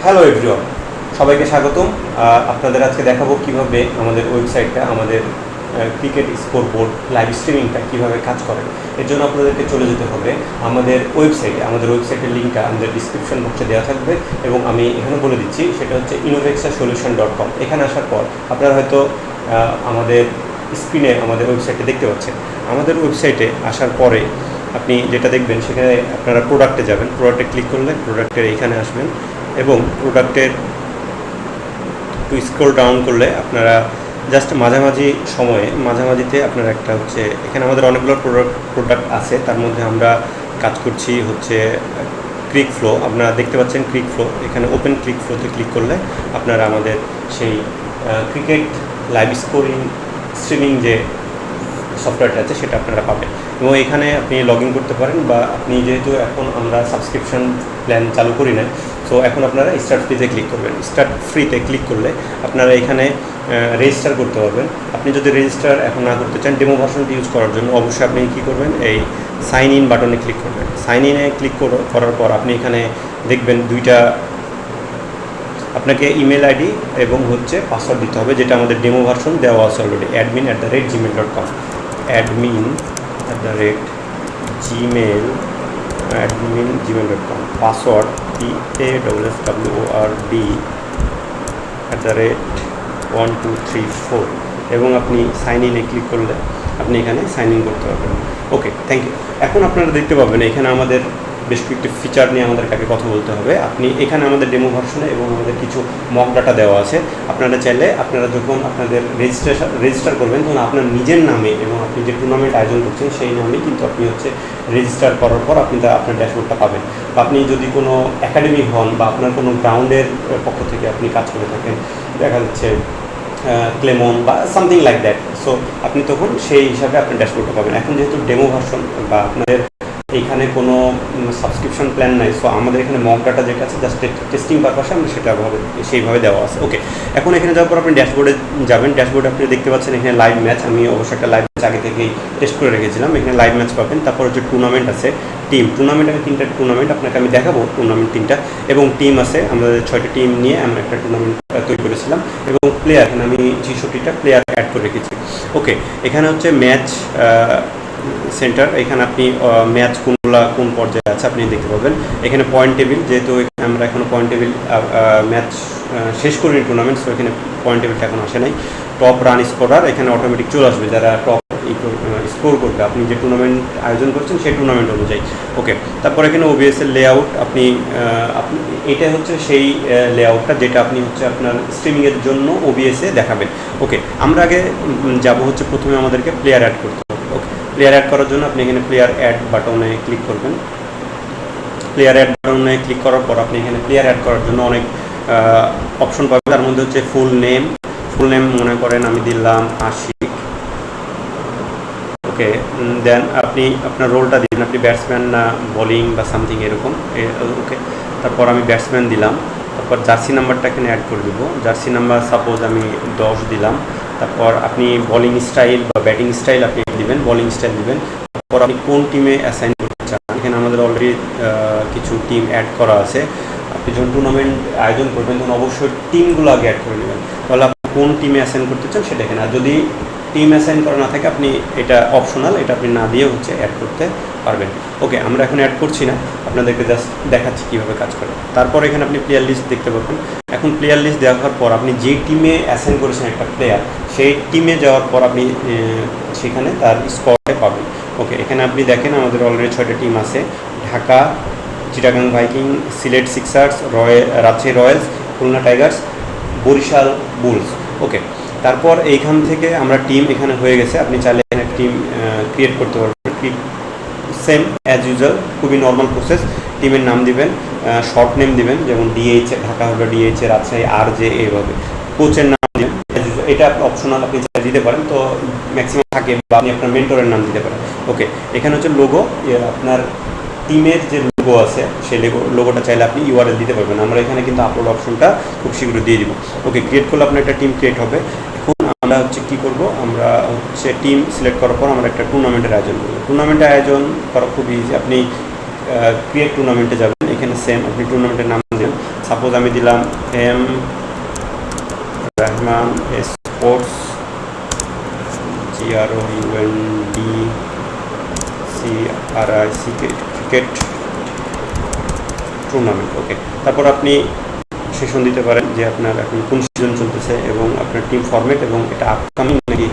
Hello everyone, সবাইকে স্বাগতম। আপনাদের আজকে দেখাবো কিভাবে আমাদের ওয়েবসাইটটা, আমাদের ক্রিকেট স্কোরবোর্ড লাইভ স্ট্রিমিংটা কীভাবে কাজ করে। এর জন্য আপনাদেরকে চলে যেতে হবে আমাদের ওয়েবসাইটে। আমাদের ওয়েবসাইটের লিঙ্কটা আমাদের ডিসক্রিপশন বক্সে দেওয়া থাকবে এবং আমি এখানে বলে দিচ্ছি, সেটা হচ্ছে innovexasolution.com। এখানে আসার পর আপনারা হয়তো আমাদের স্ক্রিনে আমাদের ওয়েবসাইটে দেখতে পাচ্ছেন। আমাদের ওয়েবসাইটে আসার পরে আপনি যেটা দেখবেন, সেখানে আপনারা প্রোডাক্টে যাবেন। প্রোডাক্টে ক্লিক করলে প্রোডাক্টের এইখানে আসবেন এবং প্রোডাক্টের একটু স্ক্রল ডাউন করলে আপনারা জাস্ট মাঝামাঝিতে আপনারা একটা হচ্ছে, এখানে আমাদের অনেকগুলো প্রোডাক্ট আছে। তার মধ্যে আমরা কাজ করছি হচ্ছে ক্রিক ফ্লো। আপনারা দেখতে পাচ্ছেন ক্রিক ফ্লো। এখানে ওপেন ক্রিক ফ্লোতে ক্লিক করলে আপনারা আমাদের সেই ক্রিকেট লাইভ স্ট্রিমিং যে সফটওয়্যারটা আছে সেটা আপনারা পাবেন এবং এখানে আপনি লগ ইন করতে পারেন। বা আপনি যেহেতু এখন আমরা সাবস্ক্রিপশন প্ল্যান চালু করি না, সো এখন আপনারা স্টার্ট ফ্রিতে ক্লিক করবেন। স্টার্ট ফ্রিতে ক্লিক করলে আপনারা এখানে রেজিস্টার করতে পারবেন। আপনি যদি রেজিস্টার এখন না করতে চান, ডেমো ভার্সনটি ইউজ করার জন্য অবশ্যই আপনি কী করবেন, এই সাইন ইন বাটনে ক্লিক করবেন। সাইন ইনে ক্লিক করার পর আপনি এখানে দেখবেন দুইটা আপনাকে ইমেল আইডি এবং হচ্ছে পাসওয়ার্ড দিতে হবে, যেটা আমাদের ডেমো ভার্সন দেওয়া আছে already, admin@gmail.com, admin@gmail.com, password PASSWORD@1234 এবং আপনি সাইন ইনে ক্লিক করলে আপনি এখানে সাইন ইন করতে পারবেন। ওকে, থ্যাংক ইউ। এখন আপনারা দেখতে পাবেন এখানে আমাদের বেশ কয়েকটি ফিচার নিয়ে আমাদের কাছে কথা বলতে হবে। আপনি এখানে আমাদের ডেমো ভার্সনে এবং আমাদের কিছু মক ডাটা দেওয়া আছে। আপনারা চাইলে আপনারা যখন আপনাদের রেজিস্টার করবেন, তখন আপনার নিজের নামে এবং আপনি যে টুর্নামেন্ট আয়োজন করছেন সেই নামে কিন্তু আপনি হচ্ছে রেজিস্টার করার পর আপনি আপনার ড্যাশবোর্ডটা পাবেন। বা আপনি যদি কোনো একাডেমি হন বা আপনার কোনো গ্রাউন্ডের পক্ষ থেকে আপনি কাজ করে থাকেন, দেখা যাচ্ছে ক্লেমন বা সামথিং লাইক দ্যাট, সো আপনি তখন সেই হিসাবে আপনার ড্যাশবোর্ডটা পাবেন। এখন যেহেতু ডেমো ভার্সন বা আপনাদের এইখানে কোনো সাবস্ক্রিপশন প্ল্যান নাই, সো আমাদের এখানে মক ডাটা যেটা আছে জাস্ট টেস্টিং পারপাসে আমরা সেইভাবে দেওয়া আছে। ওকে, এখন এখানে যাওয়ার পর আপনি ড্যাশবোর্ডে যাবেন। ড্যাশবোর্ডে আপনি দেখতে পাচ্ছেন এখানে লাইভ ম্যাচ। আমি অবশ্যই একটা লাইভ ম্যাচ আগে থেকেই টেস্ট করে রেখেছিলাম। এখানে লাইভ ম্যাচ পাবেন। তারপর হচ্ছে টুর্নামেন্ট আছে, টুর্নামেন্ট আমি 3টা টুর্নামেন্ট আপনাকে আমি দেখাবো, টুর্নামেন্ট 3টা, এবং টিম আছে। আমাদের 6টা টিম নিয়ে আমরা একটা টুর্নামেন্ট তৈরি করেছিলাম এবং প্লেয়ার এখানে আমি 66টা প্লেয়ার অ্যাড করে রেখেছি। ওকে, এখানে হচ্ছে ম্যাচ সেন্টার। এখানে আপনি ম্যাচ কোন পর্যায়ে আছে আপনি দেখতে পাবেন। এখানে পয়েন্ট টেবিল, যেহেতু আমরা এখনো পয়েন্ট টেবিল ম্যাচ শেষ করিনি টুর্নামেন্ট, সো এখানে পয়েন্ট টেবিলটা এখন আসে নাই। টপ রান স্কোরার এখানে অটোমেটিক চলে আসবে, যারা টপ স্কোর করবে আপনি যে টুর্নামেন্ট আয়োজন করছেন সেই টুর্নামেন্ট অনুযায়ী। ওকে, তারপর এখানে ওবিএসের লেআউট। আপনি এটা হচ্ছে সেই লেআউটটা যেটা আপনি হচ্ছে আপনার স্ট্রিমিংয়ের জন্য ওবিএসে দেখাবেন। ওকে, আমরা আগে যাব হচ্ছে প্রথমে আমাদেরকে প্লেয়ার অ্যাড করতে হবে। ওকে, প্লেয়ার অ্যাড করার জন্য আপনি এখানে প্লেয়ার অ্যাড বাটনে ক্লিক করবেন। প্লেয়ার অ্যাড বাটনে ক্লিক করার পর আপনি এখানে প্লেয়ার অ্যাড করার জন্য অনেক অপশন পাবেন। তার মধ্যে হচ্ছে ফুল নেম মনে করেন আমি দিলাম আশিক। ওকে, দেন আপনি আপনার রোলটা দিন, আপনি ব্যাটসম্যান না বোলিং বা সামথিং এরকম। ওকে, তারপর আমি ব্যাটসম্যান দিলাম। তারপর জার্সি নাম্বারটা এখানে অ্যাড করে দেবো। জার্সি নাম্বার সাপোজ আমি 10 দিলাম। তারপর আপনি বোলিং স্টাইল বা ব্যাটিং স্টাইল আপনি দিবেন, বোলিং স্টাইল দিবেন। তারপর আপনি কোন টিমে অ্যাসাইন করতে চান, এখানে আমাদের অলরেডি কিছু টিম অ্যাড করা আছে। আপনি যখন টুর্নামেন্ট আয়োজন করবেন তখন অবশ্যই টিমগুলো আগে অ্যাড করে নেবেন, তাহলে আপনি কোন টিমে অ্যাসাইন করতে চান সেটা এখানে। আর যদি টিম অ্যাসাইন করা না থাকে আপনি এটা অপশনাল, এটা আপনি না দিয়ে হচ্ছে অ্যাড করতে পারবেন। ওকে, আমরা এখন অ্যাড করছি না, আপনাদেরকে জাস্ট দেখাচ্ছি কীভাবে কাজ করে। তারপর এখানে আপনি প্লেয়ার লিস্ট দেখতে পাবেন। এখন প্লেয়ার লিস্ট দেখার পর আপনি যে টিমে অ্যাসাইন করেছেন একটা প্লেয়ার, সেই টিমে যাওয়ার পর আপনি সেখানে তার স্কোরে পাবেন। ওকে, এখানে আপনি দেখেন আমাদের অলরেডি 6টা টিম আছে: Dhaka, Chittagong Vikings, Sylhet Sixers, Rajshahi Royals, Khulna Tigers, Barishal Bulls. Okay, তারপর এইখান থেকে আমরা টিম এখানে হয়ে গেছে। আপনি চাইলে এখানে টিম ক্রিয়েট করতে পারবেন। সেম অ্যাজ ইউজুয়াল, খুবই নর্মাল প্রসেস। টিমের নাম দিবেন, শর্ট নেম দিবেন, যেমন ডিএইচ ঢাকা হবে ডিএইচ, রাজশাহী RJ, এইভাবে। কোচের নাম দিবেন, এটা অপশনাল, আপনি দিতে পারেন, তো ম্যাক্সিমাম থাকে। বা আপনি আপনার মেন্টরের নাম দিতে পারেন। ওকে, এখানে হচ্ছে লোগো, আপনার টিমের যে লোগো আছে সেই লোগোটা চাইলে আপনি URL দিতে পারবেন। আমরা এখানে কিন্তু আপলোড অপশনটা খুব শীঘ্রই দিয়ে দিব। ওকে, ক্রিয়েট করলে আপনার একটা টিম ক্রিয়েট হবে। এখন আমরা হচ্ছে কী করব, আমরা হচ্ছে টিম সিলেক্ট করার পর আমরা একটা টুর্নামেন্টের আয়োজন করব। টুর্নামেন্টের আয়োজন করা খুব ইজি। আপনি ক্রিয়েট টুর্নামেন্টে যাবেন, এখানে সেম আপনি টুর্নামেন্টের নাম দেবেন। সাপোজ আমি দিলাম M Rahman sports GROUNDCRIC cricket tournament. Okay, তারপর আপনি সেশন দিতে পারেন যে আপনার এখন কোন সিজন চলতেছে এবং আপনার টিম ফরম্যাট এবং এটা আপকামিং নাকি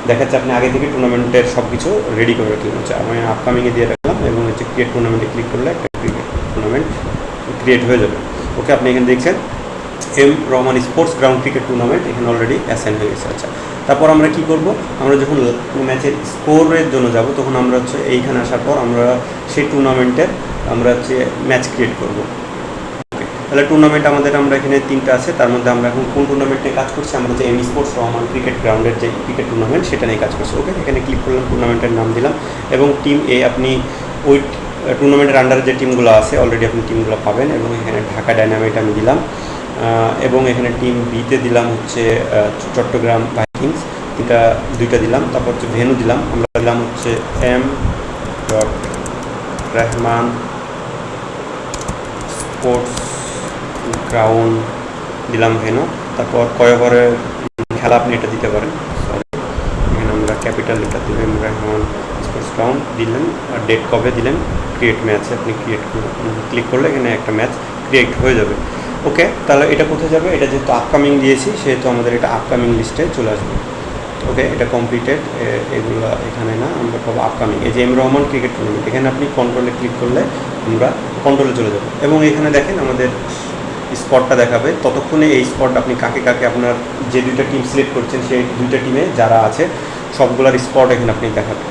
দেখাচ্ছে আপনি আগে থেকে টুর্নামেন্টের সব কিছু রেডি করে রাখলেন। হচ্ছে আমি আপকামিংয়ে দিয়ে রাখলাম এবং হচ্ছে ক্রিয়েট টুর্নামেন্টে ক্লিক করলে একটা ক্রিকেট টুর্নামেন্ট ক্রিয়েট হয়ে যাবে। ওকে, আপনি এখানে দেখছেন M Rahman sports ground cricket tournament এখানে অলরেডি অ্যাসাইন হয়ে গেছে। আচ্ছা, তারপর আমরা কি করব, আমরা যখন ম্যাচের স্কোরের জন্য যাব তখন আমরা হচ্ছে এইখানে আসার পর আমরা সেই টুর্নামেন্টের আমরা হচ্ছে ম্যাচ ক্রিয়েট করব। তাহলে টুর্নামেন্ট আমাদের আমরা এখানে 3টা আছে, তার মধ্যে আমরা এখন কোন টুর্নামেন্ট নিয়ে কাজ করছি, আমরা যে এম স্পোর্টস রহমান ক্রিকেট গ্রাউন্ডের যে ক্রিকেট টুর্নামেন্ট সেটা নিয়ে কাজ করছি। ওকে, এখানে ক্লিক করলাম, টুর্নামেন্টের নাম দিলাম এবং টিম এ আপনি ওই টুর্নামেন্টের আন্ডারে যে টিমগুলো আছে অলরেডি আপনি টিমগুলো পাবেন এবং এখানে ঢাকা ডায়নামাইট আমি দিলাম এবং এখানে টিম বিতে দিলাম হচ্ছে চট্টগ্রাম ভাইকিংস, দুইটা দিলাম। তারপর হচ্ছে ভেন্যু দিলাম, আমরা দিলাম হচ্ছে এম রহমান স্পোর্টস গ্রাউন্ড দিলাম ভেন্যু। তারপর কয় ওভারের খেলা আপনি এটা দিতে পারেন, এখানে আমরা ক্যাপিটাল লেটার দিলাম রহমান স্পোর্টস গ্রাউন্ড দিলেন আর ডেট কবে দিলেন, ক্রিয়েট ম্যাচে আপনি ক্লিক করলে এখানে একটা ম্যাচ ক্রিয়েট হয়ে যাবে। ওকে, তাহলে এটা কোথায় যাবে, এটা যেহেতু আপকামিং দিয়েছি সেহেতু আমাদের এটা আপকামিং লিস্টে চলে আসবে। ওকে, এটা কমপ্লিটেড, এগুলো এখানে না, আমরা পাবো আপকামিং। এই যে এম রহমান ক্রিকেট টুর্নামেন্ট এখানে আপনি কন্ট্রোলে ক্লিক করলে আমরা কন্ট্রোলে চলে যাব এবং এখানে দেখেন আমাদের স্পটটা দেখাবে। ততক্ষণে এই স্পট আপনি কাকে কাকে আপনার যে দুইটা টিম সিলেক্ট করছেন সেই দুইটা টিমে যারা আছে সবগুলোর স্পট এখানে আপনি দেখাবে।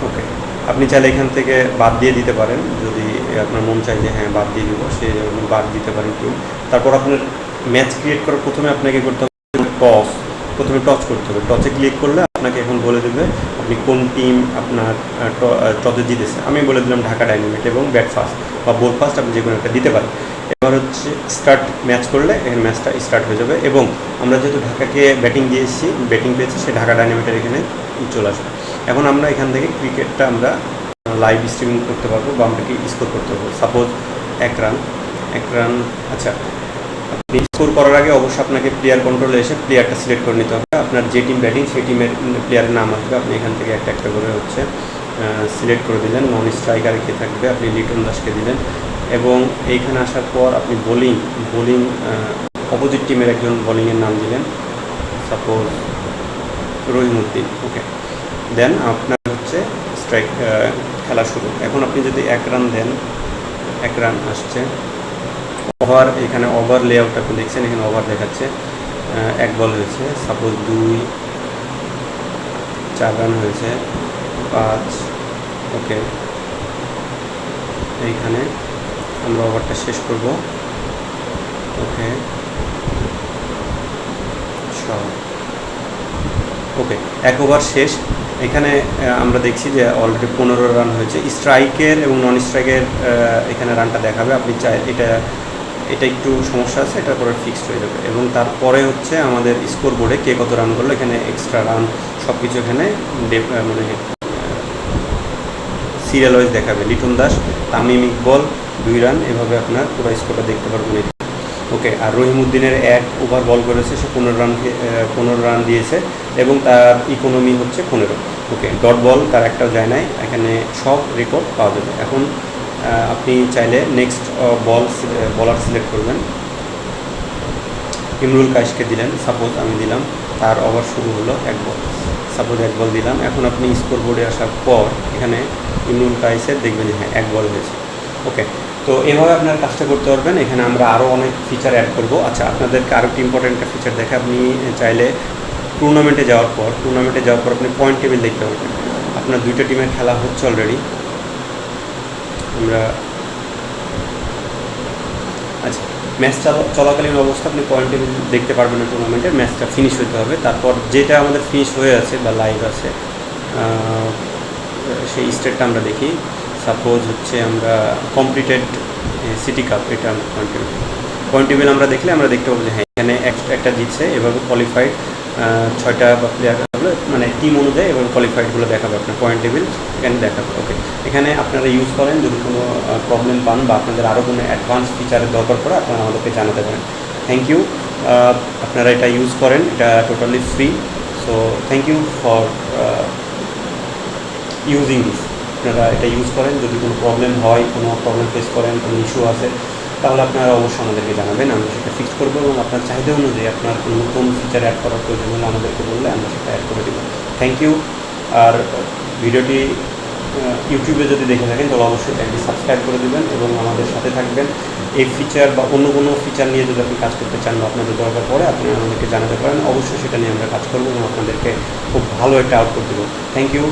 ওকে, আপনি চাইলে এখান থেকে বাদ দিয়ে দিতে পারেন, যদি আপনার মন চাই যে হ্যাঁ বাদ দিয়ে দিব সে বাদ দিতে পারেন টিম। তারপর আপনার ম্যাচ ক্রিয়েট করার প্রথমে আপনাকে করতে হবে প্রথমে টচ করতে হবে। টচে ক্লিক করলে আপনাকে এখন বলে দেবে আপনি কোন টিম আপনার টচে জিতেছে। আমি বলে দিলাম ঢাকা ডায়নামাইট এবং ব্যাট ফার্স্ট বা বোল ফার্স্ট, আপনি যে কোনো একটা দিতে পারেন। এবার হচ্ছে স্টার্ট ম্যাচ করলে এখানে ম্যাচটা স্টার্ট হয়ে যাবে এবং আমরা যেহেতু ঢাকাকে ব্যাটিং দিয়েছি, ব্যাটিং পেয়েছি, সে ঢাকা ডায়নামাইটের এখানে চলে আসবে। এখন আমরা এখান থেকে ক্রিকেটটা আমরা লাইভ স্ট্রিমিং করতে পারবো বা আমরা কি স্কোর করতে পারবো। সাপোজ এক রান। আচ্ছা, আপনি স্কোর করার আগে অবশ্যই আপনাকে প্লেয়ার কন্ট্রোলে এসে প্লেয়ারটা সিলেক্ট করে নিতে হবে। আপনার যে টিম ব্যাটিং সেই টিমের প্লেয়ারের নাম আসবে, আপনি এখান থেকে একটা একটা করে হচ্ছে সিলেক্ট করে দিলেন। নন স্ট্রাইকারে কে থাকবে, আপনি লিটন দাসকে দিলেন এবং এইখানে আসার পর আপনি বোলিং অপোজিট টিমের একজন বোলিংয়ের নাম দিলেন, সাপোজ রহিমউদ্দিন। ওকে, দেন আপনার হচ্ছে স্ট্রাইক খেলা শুরু। এখন আপনি যদি এক রান দেন, এক রান আসছে। ওভার, এখানে ওভার লেআউট আপনি দেখছেন, এখানে ওভার দেখাচ্ছে, এক বল হয়েছে। সাপোজ 4 রান হয়েছে, 5। ওকে, এইখানে আমরা ওভারটা শেষ করব। ওকে, 6। ওকে, এক ওভার শেষ। এখানে আমরা দেখছি যে অলরেডি 15 রান হয়েছে। স্ট্রাইকের এবং নন স্ট্রাইকের এখানে রানটা দেখাবে, আপনি চাই এটা একটু সমস্যা আছে, এটার পরে ফিক্সড হয়ে যাবে এবং তারপরে হচ্ছে আমাদের স্কোর বোর্ডে কে কত রান করলো, এখানে এক্সট্রা রান সব কিছু এখানে মানে সিরিয়াল ওয়াইজ দেখাবে। লিটন দাস, তামিম ইকবল 2 রান, এভাবে আপনার পুরো স্কোরটা দেখতে পারবেন। ওকে, আর রহিমউদ্দিনের 1 ওভার বল করেছে, সে 15 রান দিয়েছে এবং তার ইকোনমি হচ্ছে 15। ওকে, ডট বল তার একটাও যায় নাই, এখানে সব রেকর্ড পাওয়া যাবে। এখন আপনি চাইলে নেক্সট বলার সিলেক্ট করবেন। ইমরুল কায়েসকে দিলেন, সাপোজ আমি দিলাম, তার ওভার শুরু হলো 1 বল, সাপোজ 1 বল দিলাম। এখন আপনি স্কোর বোর্ডে আসার পর এখানে ইমরুল কায়েসের দেখবেন যে হ্যাঁ 1 বল হয়েছে। ওকে, তো এভাবে আপনার কাজটা করতে পারবেন। এখানে আমরা আরও অনেক ফিচার অ্যাড করব। আচ্ছা, আপনাদেরকে আরও একটি ইম্পর্টেন্ট একটা ফিচার দেখে, আপনি চাইলে টুর্নামেন্টে যাওয়ার পর আপনি পয়েন্ট টেবিল দেখতে পারবেন। আপনার 2টা টিমের খেলা হচ্ছে অলরেডি। আমরা আচ্ছা, ম্যাচ চলাকালীন অবস্থা আপনি পয়েন্ট টেবিল দেখতে পারবেন না, টুর্নামেন্টের ম্যাচটা ফিনিশ হতে হবে। তারপর যেটা আমাদের ফিনিশ হয়ে আছে বা লাইভ আছে সেই স্টেটটা আমরা দেখি। সাপোজ হচ্ছে আমরা কমপ্লিটেড সিটি কাপ, এটা আমরা পয়েন্ট টেবিল আমরা দেখলে আমরা দেখতে পাবো যে হ্যাঁ এখানে একটা জিতছে। এভাবে কোয়ালিফাইড 6টা বা প্লেয়ার হলো কোয়ালিফাইডগুলো মানে টিম অনুযায়ী এবং কোয়ালিফাইডগুলো দেখাবে, আপনার পয়েন্ট টেবিল এখানে দেখাবে। ওকে, এখানে আপনারা ইউজ করেন, যদি কোনো প্রবলেম পান বা আপনাদের আরও কোনো অ্যাডভান্স ফিচারের দরকার পড়ে আপনারা আমাদেরকে জানাতে পারেন। থ্যাংক ইউ, আপনারা এটা ইউজ করেন, এটা totally free. So thank you for using this. আপনারা এটা ইউজ করেন, যদি কোনো প্রবলেম হয়, কোনো প্রবলেম ফেস করেন, কোনো ইস্যু আছে, তাহলে আপনারা অবশ্যই আমাদেরকে জানাবেন, আমরা সেটা ফিক্স করবো এবং আপনার চাহিদা অনুযায়ী আপনার কোনো নতুন ফিচার অ্যাড করার প্রয়োজন হলে আমাদেরকে বললে আমরা সেটা অ্যাড করে দেবো। Thank you. আর ভিডিওটি ইউটিউবে যদি দেখে থাকেন তাহলে অবশ্যই চ্যানেলটি সাবস্ক্রাইব করে দেবেন এবং আমাদের সাথে থাকবেন। এই ফিচার বা অন্য কোনো ফিচার নিয়ে যদি আপনি কাজ করতে চান বা আপনাদের দরকার পড়ে আপনি আমাদেরকে জানাতে পারেন, অবশ্যই সেটা নিয়ে আমরা কাজ করবো এবং আপনাদেরকে খুব ভালো একটা আউটপুট দেবো। Thank you.